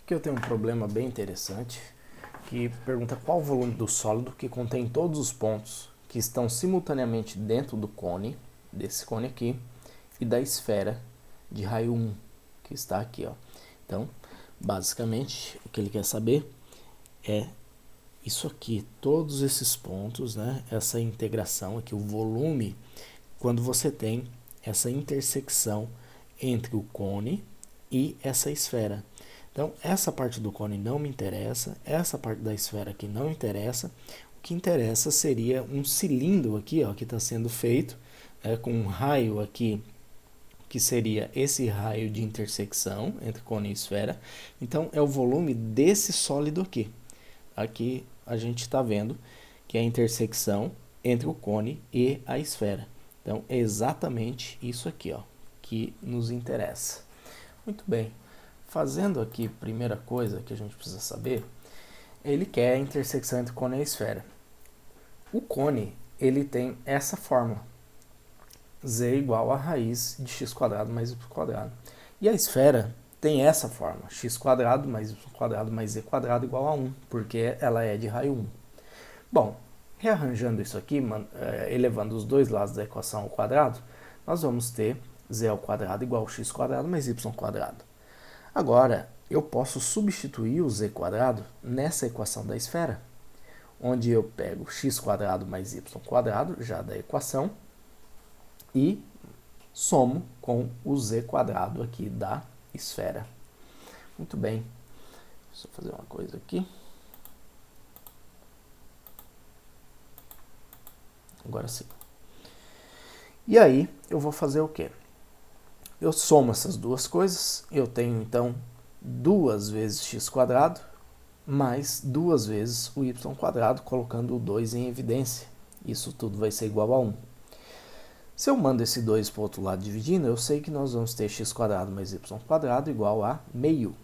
Aqui eu tenho um problema bem interessante, que pergunta qual o volume do sólido que contém todos os pontos que estão simultaneamente dentro do cone, desse cone aqui, e da esfera de raio 1, que está aqui, ó. Então, basicamente, o que ele quer saber é isso aqui, todos esses pontos, né? Essa integração aqui, o volume, quando você tem essa intersecção entre o cone e essa esfera. Então, essa parte do cone não me interessa, essa parte da esfera aqui não interessa. O que interessa seria um cilindro aqui, ó, que está sendo feito, com um raio aqui, que seria esse raio de intersecção entre cone e esfera. Então, é o volume desse sólido aqui. Aqui a gente está vendo que é a intersecção entre o cone e a esfera. Então, é exatamente isso aqui, ó, que nos interessa. Muito bem. Fazendo aqui, primeira coisa que a gente precisa saber, ele quer a intersecção entre o cone e a esfera. O cone, ele tem essa fórmula, z igual a raiz de x quadrado mais y quadrado. E a esfera tem essa fórmula, x quadrado mais y quadrado mais z quadrado igual a 1, porque ela é de raio 1. Bom, rearranjando isso aqui, elevando os dois lados da equação ao quadrado, nós vamos ter z ao quadrado igual a x quadrado mais y quadrado. Agora, eu posso substituir o z quadrado nessa equação da esfera, onde eu pego x quadrado mais y quadrado, já da equação, e somo com o z quadrado aqui da esfera. Muito bem. Deixa eu fazer uma coisa aqui. Agora sim. E aí, eu vou fazer o quê? Eu somo essas duas coisas, eu tenho então 2 vezes x quadrado mais 2 vezes o y quadrado, colocando o 2 em evidência. Isso tudo vai ser igual a 1. Se eu mando esse 2 para o outro lado dividindo, eu sei que nós vamos ter x quadrado mais y quadrado igual a meio.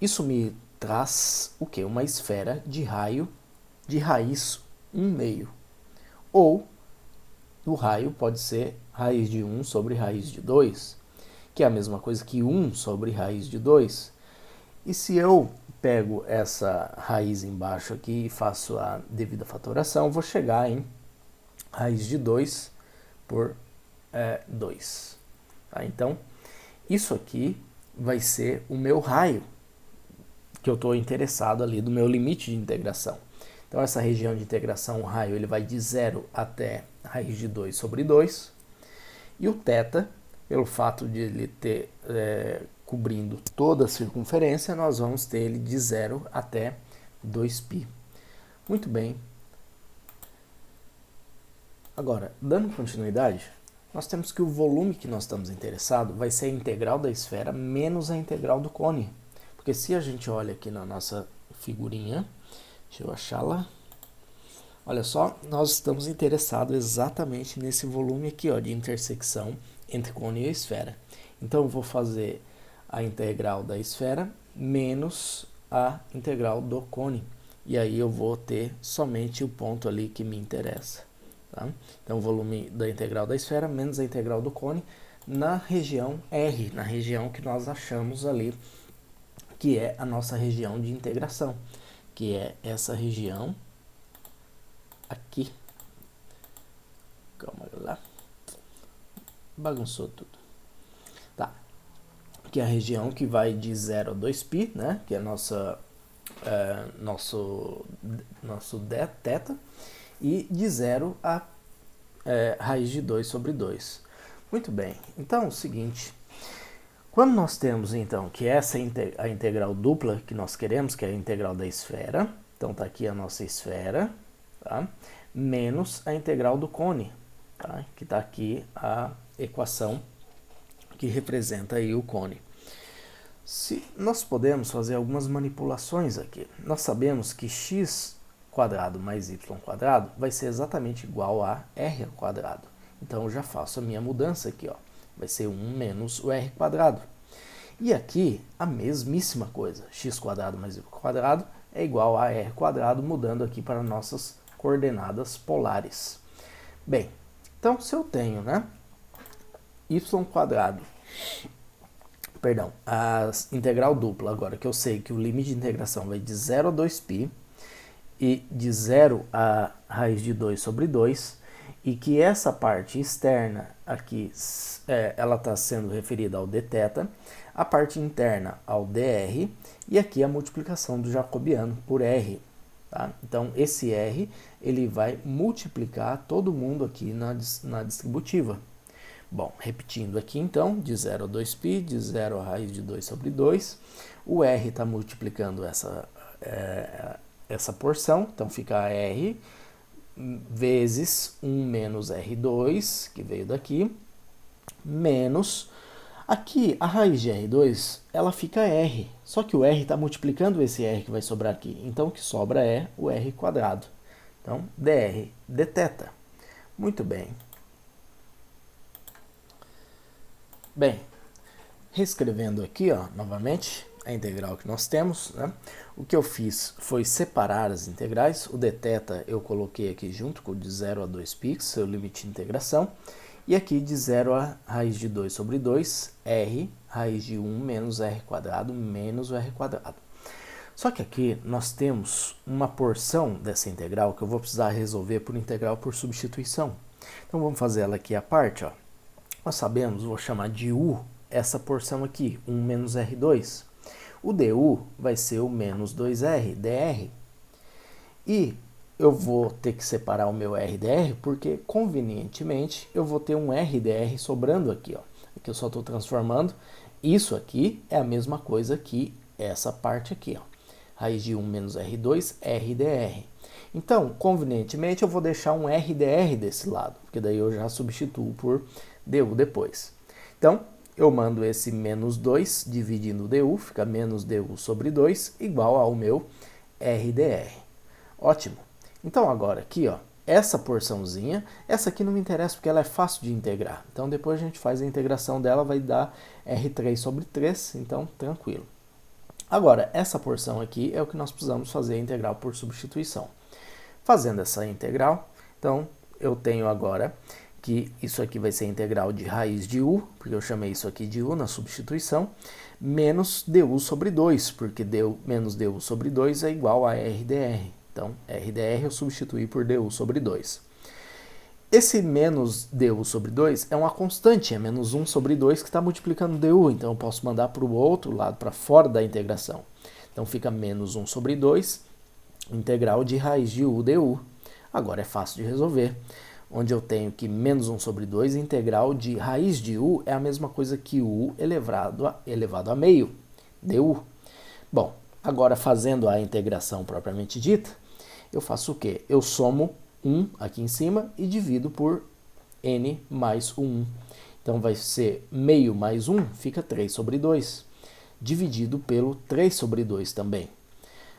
Isso me traz o quê? Uma esfera de raio de raiz 1 meio. Ou o raio pode ser raiz de 1 sobre raiz de 2, que é a mesma coisa que 1 sobre raiz de 2. E se eu pego essa raiz embaixo aqui e faço a devida fatoração, vou chegar em raiz de 2 por 2. Tá? Então, isso aqui vai ser o meu raio que eu estou interessado ali, do meu limite de integração. Então, essa região de integração, o raio, ele vai de 0 até raiz de 2 sobre 2. E o θ, pelo fato de ele ter cobrindo toda a circunferência, nós vamos ter ele de 0 até 2π. Muito bem. Agora, dando continuidade, nós temos que o volume que nós estamos interessados vai ser a integral da esfera menos a integral do cone. Porque se a gente olha aqui na nossa figurinha, deixa eu achá-la. Olha só, nós estamos interessados exatamente nesse volume aqui, ó, de intersecção entre cone e esfera. Então, eu vou fazer a integral da esfera menos a integral do cone. E aí eu vou ter somente o ponto ali que me interessa. Tá? Então, o volume da integral da esfera menos a integral do cone na região R, na região que nós achamos ali, que é a nossa região de integração, que é essa região aqui. Calma lá. Bagunçou tudo. Tá. Que é a região que vai de 0 a 2π, né? Que é nosso θ. E de 0 a raiz de 2 sobre 2. Muito bem. Então, é o seguinte. Quando nós temos, então, que essa é a integral dupla que nós queremos, que é a integral da esfera. Então, está aqui a nossa esfera. Tá? Menos a integral do cone, tá? Que está aqui a equação que representa aí o cone. Se nós podemos fazer algumas manipulações aqui. Nós sabemos que x quadrado mais y quadrado vai ser exatamente igual a r quadrado. Então, eu já faço a minha mudança aqui, ó. Vai ser 1 menos o r quadrado. E aqui, a mesmíssima coisa. X quadrado mais y quadrado é igual a r quadrado, mudando aqui para nossas coordenadas polares. Bem, então se eu tenho, né, y quadrado Perdão, a integral dupla, agora que eu sei que o limite de integração vai de 0 a 2π e de 0 a raiz de 2 sobre 2, e que essa parte externa aqui, ela está sendo referida ao dθ, a parte interna ao dr, e aqui a multiplicação do jacobiano por r. Tá? Então, esse r ele vai multiplicar todo mundo aqui na distributiva. Bom, repetindo aqui então, de 0 a 2π, de 0 a raiz de 2 sobre 2, o r está multiplicando essa porção, então fica r vezes 1 menos R2, que veio daqui, menos, aqui a raiz de R2, ela fica R, só que o R está multiplicando esse R que vai sobrar aqui, então o que sobra é o R quadrado. Então, dr dθ. Muito bem. Bem, reescrevendo aqui, ó, novamente, a integral que nós temos, né? O que eu fiz foi separar as integrais. O dθ eu coloquei aqui junto com o de 0 a 2π, seu limite de integração. E aqui de 0 a raiz de 2 sobre 2, r, raiz de 1 menos r quadrado menos o r quadrado. Só que aqui nós temos uma porção dessa integral que eu vou precisar resolver por integral por substituição. Então vamos fazer ela aqui à parte, ó. Nós sabemos, vou chamar de u essa porção aqui, 1 menos R2. O du vai ser o menos 2r, dr. E eu vou ter que separar o meu rdr, porque convenientemente eu vou ter um rdr sobrando aqui. Ó. Aqui eu só estou transformando. Isso aqui é a mesma coisa que essa parte aqui. Ó. Raiz de 1 menos R2, rdr. Então, convenientemente, eu vou deixar um rdr desse lado, porque daí eu já substituo por du depois. Então, eu mando esse menos 2 dividindo o du, fica menos du sobre 2, igual ao meu rdr. Ótimo. Então, agora aqui, ó, essa porçãozinha, essa aqui não me interessa porque ela é fácil de integrar. Então, depois a gente faz a integração dela, vai dar r3 sobre 3, então, tranquilo. Agora, essa porção aqui é o que nós precisamos fazer a integral por substituição. Fazendo essa integral, então, eu tenho agora que isso aqui vai ser a integral de raiz de u, porque eu chamei isso aqui de u na substituição, menos du sobre 2, porque menos du sobre 2 é igual a rdr. Então, rdr eu substituí por du sobre 2. Esse menos du sobre 2 é uma constante, é menos 1 sobre 2 que está multiplicando du, então eu posso mandar para o outro lado, para fora da integração. Então, fica menos 1 sobre 2, integral de raiz de u du. Agora é fácil de resolver. Onde eu tenho que menos 1 sobre 2, integral de raiz de u é a mesma coisa que u elevado a meio, du. Bom, agora fazendo a integração propriamente dita, eu faço o quê? Eu somo 1 aqui em cima e divido por n mais o 1. Então vai ser meio mais 1, fica 3 sobre 2, dividido pelo 3 sobre 2 também.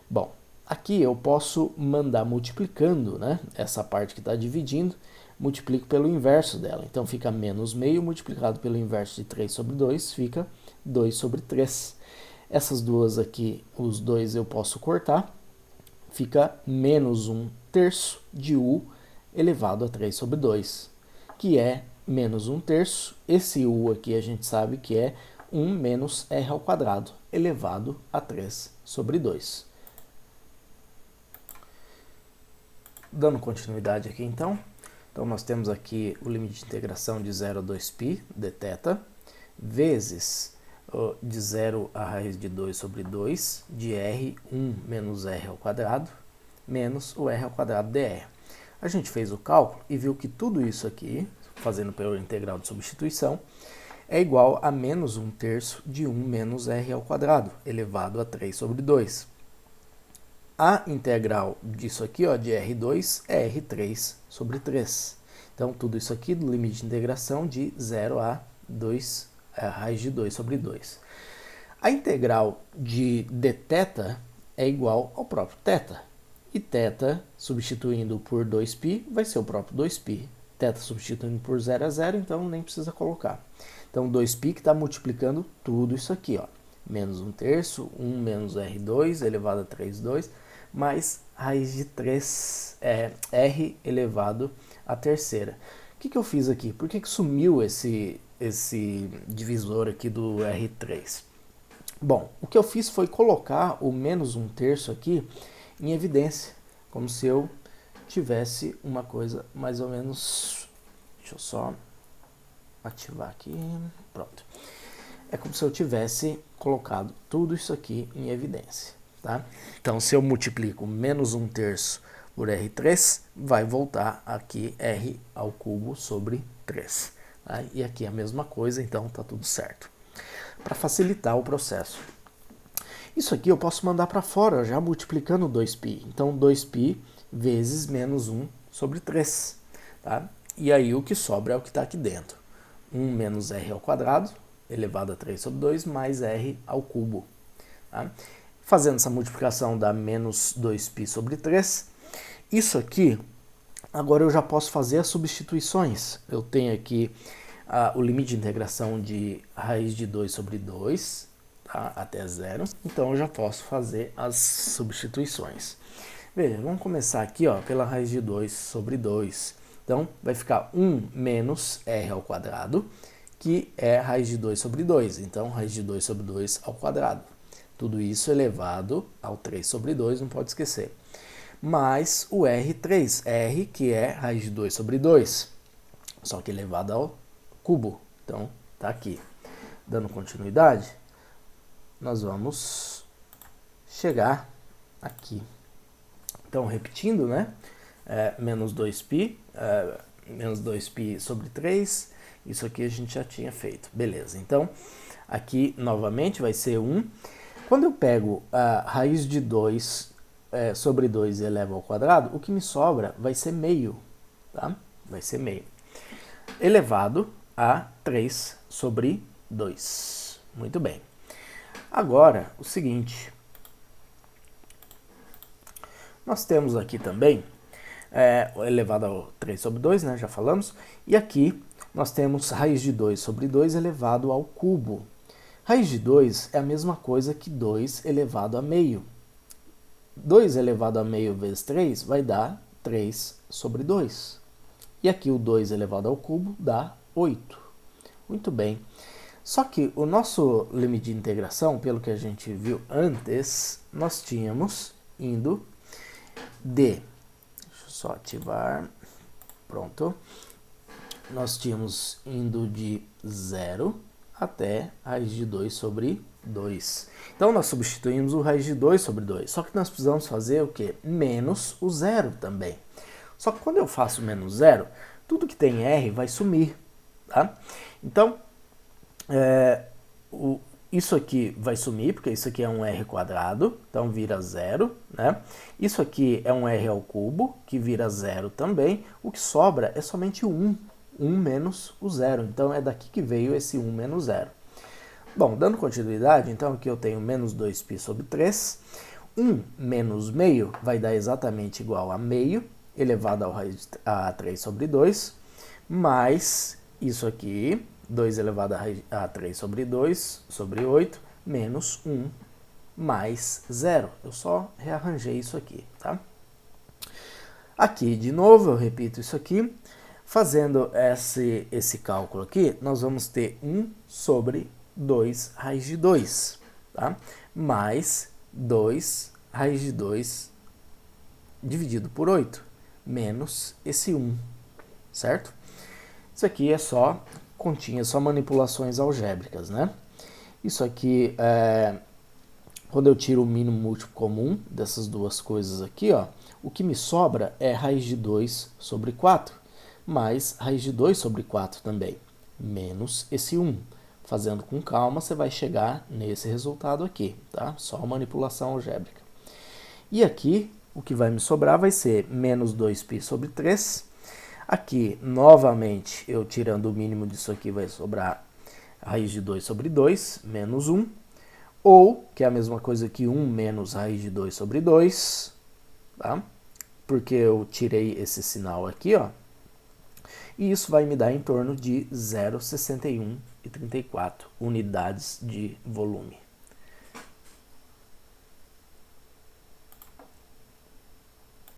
Bom, aqui eu posso mandar multiplicando, né? Essa parte que está dividindo, multiplico pelo inverso dela. Então, fica menos meio multiplicado pelo inverso de 3 sobre 2, fica 2 sobre 3. Essas duas aqui, os dois eu posso cortar. Fica menos 1 terço de u elevado a 3 sobre 2, que é menos 1 terço. Esse u aqui a gente sabe que é 1 menos r ao quadrado elevado a 3 sobre 2. Dando continuidade aqui então. Então, nós temos aqui o limite de integração de 0 a 2π dθ, vezes de 0 a raiz de 2 sobre 2 de r, 1 menos r ao quadrado, menos o r ao quadrado dr. A gente fez o cálculo e viu que tudo isso aqui, fazendo pela integral de substituição, é igual a menos 1 terço de 1 menos r ao quadrado, elevado a 3 sobre 2. A integral disso aqui, ó, de R2 é R3 sobre 3. Então, tudo isso aqui do limite de integração de 0 a 2, a raiz de 2 sobre 2. A integral de dθ é igual ao próprio θ. E θ, substituindo por 2π, vai ser o próprio 2π. Θ substituindo por 0 a 0, então nem precisa colocar. Então, 2π que está multiplicando tudo isso aqui, ó. Menos 1 terço, 1 menos R2 elevado a 3, 2, mais raiz de 3, r elevado à terceira, que eu fiz aqui? Por que sumiu esse divisor aqui do R3? Bom, o que eu fiz foi colocar o menos 1/3 aqui em evidência, como se eu tivesse uma coisa mais ou menos... Deixa eu só ativar aqui, pronto. É como se eu tivesse colocado tudo isso aqui em evidência, tá? Então, se eu multiplico menos 1/3 por R3, vai voltar aqui R ao cubo sobre 3. Tá? E aqui é a mesma coisa, então tá tudo certo. Para facilitar o processo. Isso aqui eu posso mandar para fora, já multiplicando 2π. Então, 2π vezes menos 1 sobre 3. Tá? E aí o que sobra é o que está aqui dentro. 1 menos r ao quadrado, elevado a 3 sobre 2, mais r ao cubo. Tá? Fazendo essa multiplicação dá menos 2π sobre 3. Isso aqui, agora eu já posso fazer as substituições. Eu tenho aqui o limite de integração de raiz de 2 sobre 2, tá? Até 0. Então eu já posso fazer as substituições. Veja, vamos começar aqui ó, pela raiz de 2 sobre 2. Então vai ficar 1 menos r ao quadrado, que é raiz de 2 sobre 2. Então raiz de 2 sobre 2 ao quadrado. Tudo isso elevado ao 3 sobre 2, não pode esquecer. Mais o R3, R que é raiz de 2 sobre 2, só que elevado ao cubo. Então, tá aqui. Dando continuidade, nós vamos chegar aqui. Então, repetindo, né? Menos 2π, menos 2π sobre 3, isso aqui a gente já tinha feito. Beleza, então, aqui novamente vai ser 1. Quando eu pego a raiz de 2 sobre 2 e elevo ao quadrado, o que me sobra vai ser meio, tá? Vai ser meio. Elevado a 3 sobre 2. Muito bem. Agora, o seguinte. Nós temos aqui também elevado a 3 sobre 2, né? Já falamos. E aqui nós temos raiz de 2 sobre 2 elevado ao cubo. Raiz de 2 é a mesma coisa que 2 elevado a meio. 2 elevado a meio vezes 3 vai dar 3 sobre 2. E aqui o 2 elevado ao cubo dá 8. Muito bem. Só que o nosso limite de integração, pelo que a gente viu antes, nós tínhamos indo de... Deixa eu só ativar. Pronto. Nós tínhamos indo de 0 até raiz de 2 sobre 2. Então, nós substituímos o raiz de 2 sobre 2. Só que nós precisamos fazer o quê? Menos o zero também. Só que quando eu faço menos zero, tudo que tem r vai sumir. Tá? Então, isso aqui vai sumir, porque isso aqui é um r quadrado, então vira 0. Né? Isso aqui é um r ao cubo, que vira 0 também. O que sobra é somente 1. 1 menos o zero. Então, é daqui que veio esse 1 menos 0. Bom, dando continuidade, então aqui eu tenho menos 2π sobre 3. 1 menos meio vai dar exatamente igual a meio, elevado ao raiz a 3 sobre 2, mais isso aqui, 2 elevado a 3 sobre 2, sobre 8, menos 1, mais 0. Eu só rearranjei isso aqui, tá? Aqui, de novo, eu repito isso aqui. Fazendo esse cálculo aqui, nós vamos ter 1 sobre 2 raiz de 2, tá? Mais 2 raiz de 2 dividido por 8, menos esse 1, certo? Isso aqui é só continha, só manipulações algébricas, né? Isso aqui, quando eu tiro o mínimo múltiplo comum dessas duas coisas aqui, ó, o que me sobra é raiz de 2 sobre 4, mais raiz de 2 sobre 4 também, menos esse 1. Fazendo com calma, você vai chegar nesse resultado aqui, tá? Só manipulação algébrica. E aqui, o que vai me sobrar vai ser menos 2π sobre 3. Aqui, novamente, eu tirando o mínimo disso aqui, vai sobrar raiz de 2 sobre 2, menos 1. Ou, que é a mesma coisa que 1 menos raiz de 2 sobre 2, tá? Porque eu tirei esse sinal aqui, ó. E isso vai me dar em torno de 0,6134 unidades de volume.